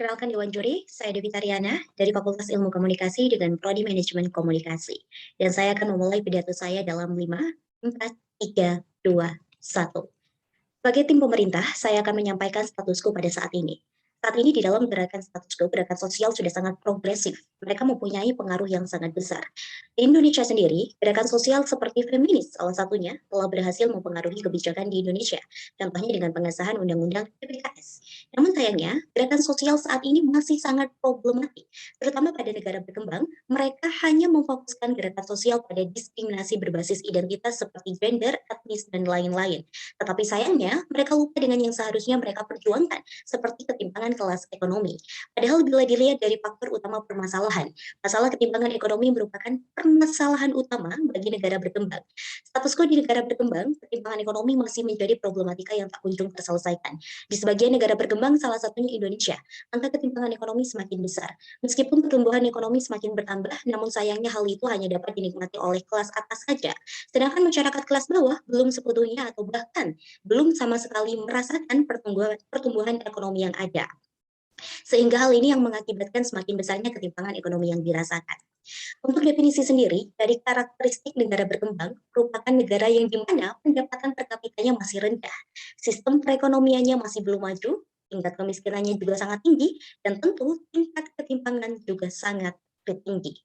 Perkenalkan Dewan Juri, saya Dewi Tariana dari Fakultas Ilmu Komunikasi dengan Prodi Manajemen Komunikasi. Dan saya akan memulai pidato saya dalam 5, 4, 3, 2, 1. Sebagai tim pemerintah, saya akan menyampaikan statusku pada saat ini. Saat ini di dalam gerakan status quo, gerakan sosial sudah sangat progresif. Mereka mempunyai pengaruh yang sangat besar. Di Indonesia sendiri, gerakan sosial seperti feminis salah satunya telah berhasil mempengaruhi kebijakan di Indonesia. Contohnya dengan pengesahan Undang-Undang PPKS. Namun sayangnya, gerakan sosial saat ini masih sangat problematik. Terutama pada negara berkembang, mereka hanya memfokuskan gerakan sosial pada diskriminasi berbasis identitas seperti gender, etnis, dan lain-lain. Tetapi sayangnya, mereka lupa dengan yang seharusnya mereka perjuangkan, seperti ketimpangan kelas ekonomi. Padahal bila dilihat dari faktor utama permasalahan, masalah ketimpangan ekonomi merupakan permasalahan utama bagi negara berkembang. Status quo di negara berkembang, ketimpangan ekonomi masih menjadi problematika yang tak kunjung terselesaikan. Di sebagian negara berkembang, salah satunya Indonesia, angka ketimpangan ekonomi semakin besar. Meskipun pertumbuhan ekonomi semakin bertambah, namun sayangnya hal itu hanya dapat dinikmati oleh kelas atas saja. Sedangkan masyarakat kelas bawah belum sepenuhnya atau bahkan belum sama sekali merasakan pertumbuhan ekonomi yang ada. Sehingga hal ini yang mengakibatkan semakin besarnya ketimpangan ekonomi yang dirasakan. Untuk definisi sendiri, dari karakteristik negara berkembang, merupakan negara yang di mana pendapatan per kapitanya masih rendah, sistem perekonomiannya masih belum maju, tingkat kemiskinannya juga sangat tinggi, dan tentu tingkat ketimpangan juga sangat tinggi.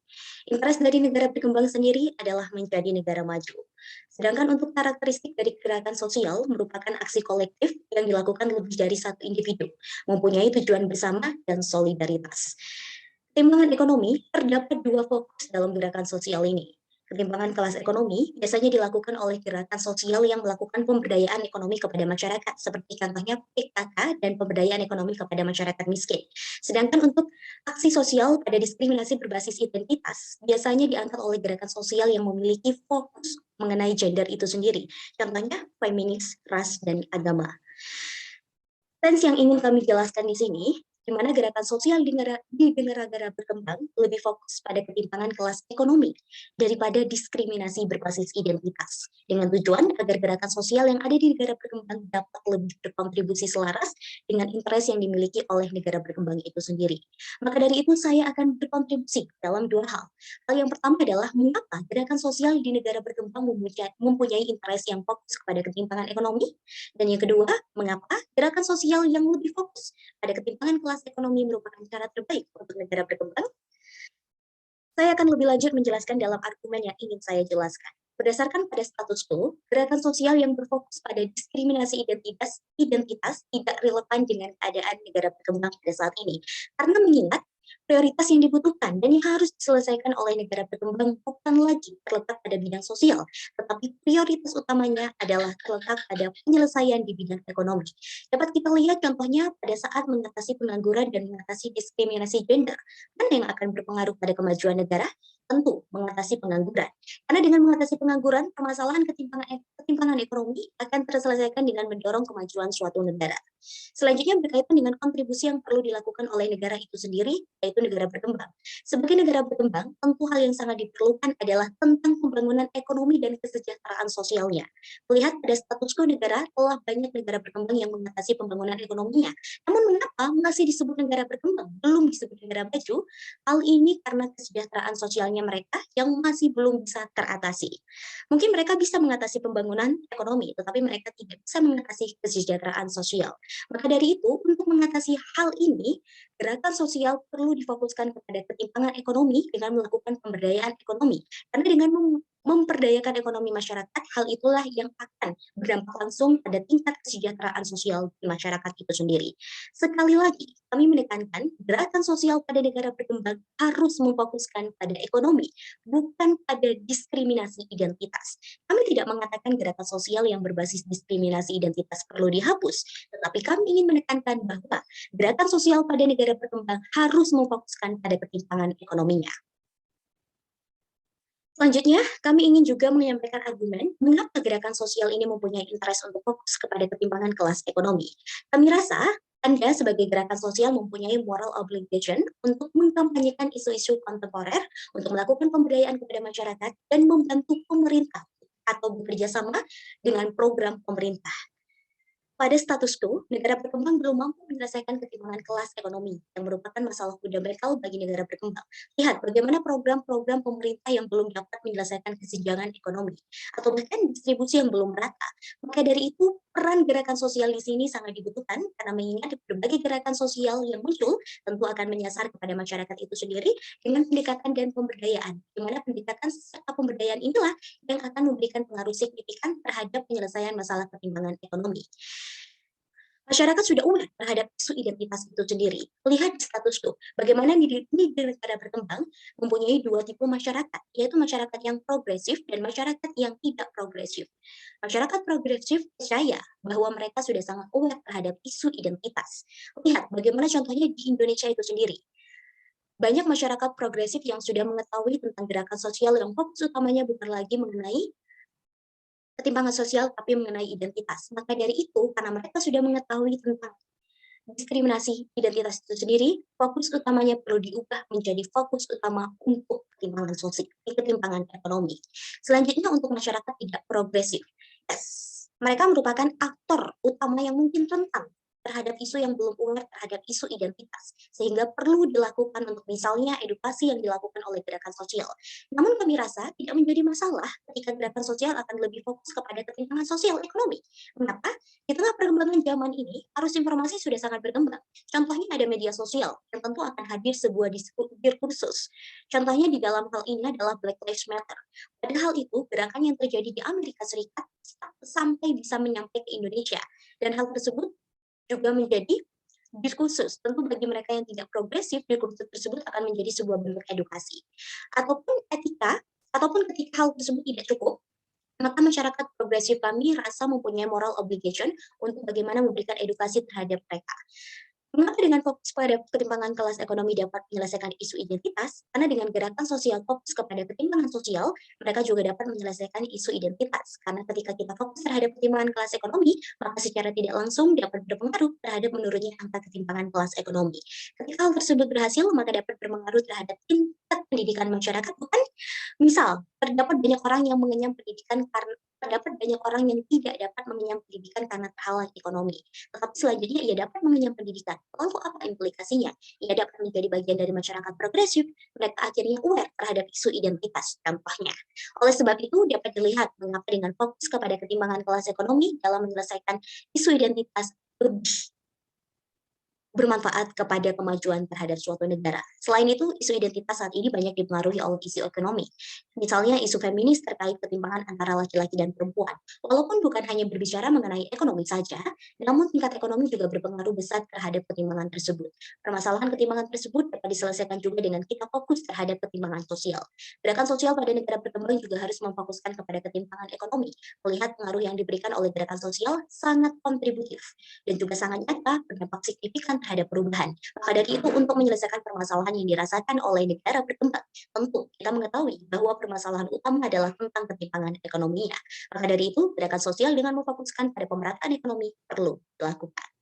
Interest dari negara berkembang sendiri adalah menjadi negara maju. Sedangkan untuk karakteristik dari gerakan sosial merupakan aksi kolektif yang dilakukan lebih dari satu individu, mempunyai tujuan bersama dan solidaritas. Ketimpangan ekonomi terdapat dua fokus dalam gerakan sosial ini. Ketimpangan kelas ekonomi biasanya dilakukan oleh gerakan sosial yang melakukan pemberdayaan ekonomi kepada masyarakat, seperti contohnya PKK dan pemberdayaan ekonomi kepada masyarakat miskin. Sedangkan untuk aksi sosial pada diskriminasi berbasis identitas, biasanya diangkat oleh gerakan sosial yang memiliki fokus mengenai gender itu sendiri. Contohnya feminis, ras, dan agama. Trends yang ingin kami jelaskan di sini, di mana gerakan sosial di negara-negara berkembang lebih fokus pada ketimpangan kelas ekonomi daripada diskriminasi berbasis identitas, dengan tujuan agar gerakan sosial yang ada di negara berkembang dapat lebih berkontribusi selaras dengan interest yang dimiliki oleh negara berkembang itu sendiri. Maka dari itu saya akan berkontribusi dalam dua hal. Hal yang pertama adalah mengapa gerakan sosial di negara berkembang mempunyai interest yang fokus kepada ketimpangan ekonomi, dan yang kedua, mengapa gerakan sosial yang lebih fokus pada ketimpangan kelas ekonomi merupakan cara terbaik untuk negara berkembang. Saya akan lebih lanjut menjelaskan dalam argumen yang ingin saya jelaskan. Berdasarkan pada status quo, gerakan sosial yang berfokus pada diskriminasi identitas tidak relevan dengan keadaan negara berkembang pada saat ini. Karena mengingat prioritas yang dibutuhkan dan yang harus diselesaikan oleh negara berkembang bukan lagi terletak pada bidang sosial, tetapi prioritas utamanya adalah terletak pada penyelesaian di bidang ekonomi. Dapat kita lihat contohnya pada saat mengatasi pengangguran dan mengatasi diskriminasi gender. Mana yang akan berpengaruh pada kemajuan negara? Tentu mengatasi pengangguran. Karena dengan mengatasi pengangguran, permasalahan ketimpangan ekonomi akan terselesaikan dengan mendorong kemajuan suatu negara. Selanjutnya berkaitan dengan kontribusi yang perlu dilakukan oleh negara itu sendiri, yaitu negara berkembang. Sebagai negara berkembang, tentu hal yang sangat diperlukan adalah tentang pembangunan ekonomi dan kesejahteraan sosialnya. Melihat pada status quo negara, telah banyak negara berkembang yang mengatasi pembangunan ekonominya. Namun mengapa masih disebut negara berkembang, belum disebut negara maju? Hal ini karena kesejahteraan sosialnya mereka yang masih belum bisa teratasi. Mungkin mereka bisa mengatasi pembangunan ekonomi, tetapi mereka tidak bisa mengatasi kesejahteraan sosial. Maka dari itu, untuk mengatasi hal ini, gerakan sosial perlu difokuskan kepada ketimpangan ekonomi dengan melakukan pemberdayaan ekonomi. Karena dengan memperdayakan ekonomi masyarakat, hal itulah yang akan berdampak langsung pada tingkat kesejahteraan sosial di masyarakat itu sendiri. Sekali lagi, kami menekankan gerakan sosial pada negara berkembang harus memfokuskan pada ekonomi, bukan pada diskriminasi identitas. Kami tidak mengatakan gerakan sosial yang berbasis diskriminasi identitas perlu dihapus, tetapi kami ingin menekankan bahwa gerakan sosial pada negara berkembang harus memfokuskan pada ketimpangan ekonominya. Selanjutnya, kami ingin juga menyampaikan argumen mengapa gerakan sosial ini mempunyai interest untuk fokus kepada ketimpangan kelas ekonomi. Kami rasa Anda sebagai gerakan sosial mempunyai moral obligation untuk mengkampanyekan isu-isu kontemporer, untuk melakukan pemberdayaan kepada masyarakat, dan membantu pemerintah atau bekerja sama dengan program pemerintah. Pada status quo, negara berkembang belum mampu menyelesaikan ketimpangan kelas ekonomi yang merupakan masalah fundamental bagi negara berkembang. Lihat bagaimana program-program pemerintah yang belum dapat menyelesaikan kesenjangan ekonomi atau bahkan distribusi yang belum merata. Maka dari itu, peran gerakan sosial di sini sangat dibutuhkan karena mengingat berbagai gerakan sosial yang muncul tentu akan menyasar kepada masyarakat itu sendiri dengan pendekatan dan pemberdayaan. Di mana pendekatan serta pemberdayaan inilah yang akan memberikan pengaruh signifikan terhadap penyelesaian masalah ketimpangan ekonomi. Masyarakat sudah aware terhadap isu identitas itu sendiri. Lihat status quo, bagaimana di negara berkembang mempunyai dua tipe masyarakat, yaitu masyarakat yang progresif dan masyarakat yang tidak progresif. Masyarakat progresif percaya bahwa mereka sudah sangat aware terhadap isu identitas. Lihat bagaimana contohnya di Indonesia itu sendiri. Banyak masyarakat progresif yang sudah mengetahui tentang gerakan sosial yang fokus utamanya bukan lagi mengenai ketimpangan sosial tapi mengenai identitas. Maka dari itu, karena mereka sudah mengetahui tentang diskriminasi identitas itu sendiri, fokus utamanya perlu diubah menjadi fokus utama untuk ketimpangan sosial, ketimpangan ekonomi. Selanjutnya untuk masyarakat tidak progresif. Yes, mereka merupakan aktor utama yang mungkin rentan terhadap isu yang belum aware terhadap isu identitas, sehingga perlu dilakukan untuk misalnya edukasi yang dilakukan oleh gerakan sosial. Namun kami rasa tidak menjadi masalah ketika gerakan sosial akan lebih fokus kepada ketimpangan sosial ekonomi. Mengapa? Di tengah perkembangan zaman ini, arus informasi sudah sangat berkembang. Contohnya ada media sosial yang tentu akan hadir sebuah diskursus. Contohnya di dalam hal ini adalah Black Lives Matter. Padahal itu gerakan yang terjadi di Amerika Serikat sampai bisa menyampai ke Indonesia. Dan hal tersebut juga menjadi diskursus. Tentu bagi mereka yang tidak progresif, diskursus tersebut akan menjadi sebuah bentuk edukasi. Ataupun etika, ataupun ketika hal tersebut tidak cukup, maka masyarakat progresif kami rasa mempunyai moral obligation untuk bagaimana memberikan edukasi terhadap mereka. Mengapa dengan fokus pada ketimpangan kelas ekonomi dapat menyelesaikan isu identitas? Karena dengan gerakan sosial fokus kepada ketimpangan sosial, mereka juga dapat menyelesaikan isu identitas. Karena ketika kita fokus terhadap ketimpangan kelas ekonomi, maka secara tidak langsung dapat berpengaruh terhadap menurunnya angka ketimpangan kelas ekonomi. Ketika hal tersebut berhasil, maka dapat berpengaruh terhadap tingkat pendidikan masyarakat, bukan? Misal, terdapat banyak orang yang mengenyam pendidikan karena terdapat banyak orang yang tidak dapat mengenyam pendidikan karena terhalang ekonomi. Tetapi selanjutnya ia dapat mengenyam pendidikan. Lalu apa implikasinya? Ia dapat menjadi bagian dari masyarakat progresif, mereka akhirnya aware terhadap isu identitas, contohnya. Oleh sebab itu, dapat dilihat mengapa dengan fokus kepada ketimbangan kelas ekonomi dalam menyelesaikan isu identitas lebih bermanfaat kepada kemajuan terhadap suatu negara. Selain itu, isu identitas saat ini banyak dipengaruhi oleh isu ekonomi. Misalnya isu feminis terkait ketimpangan antara laki-laki dan perempuan. Walaupun bukan hanya berbicara mengenai ekonomi saja, namun tingkat ekonomi juga berpengaruh besar terhadap ketimpangan tersebut. Permasalahan ketimpangan tersebut dapat diselesaikan juga dengan kita fokus terhadap ketimpangan sosial. Gerakan sosial pada negara berkembang juga harus memfokuskan kepada ketimpangan ekonomi. Melihat pengaruh yang diberikan oleh gerakan sosial sangat kontributif dan juga sangat nyata berdampak signifikan terhadap perubahan. Maka dari itu, untuk menyelesaikan permasalahan yang dirasakan oleh negara berkembang, tentu kita mengetahui bahwa permasalahan utama adalah tentang ketimpangan ekonominya. Maka dari itu, gerakan sosial dengan memfokuskan pada pemerataan ekonomi perlu dilakukan.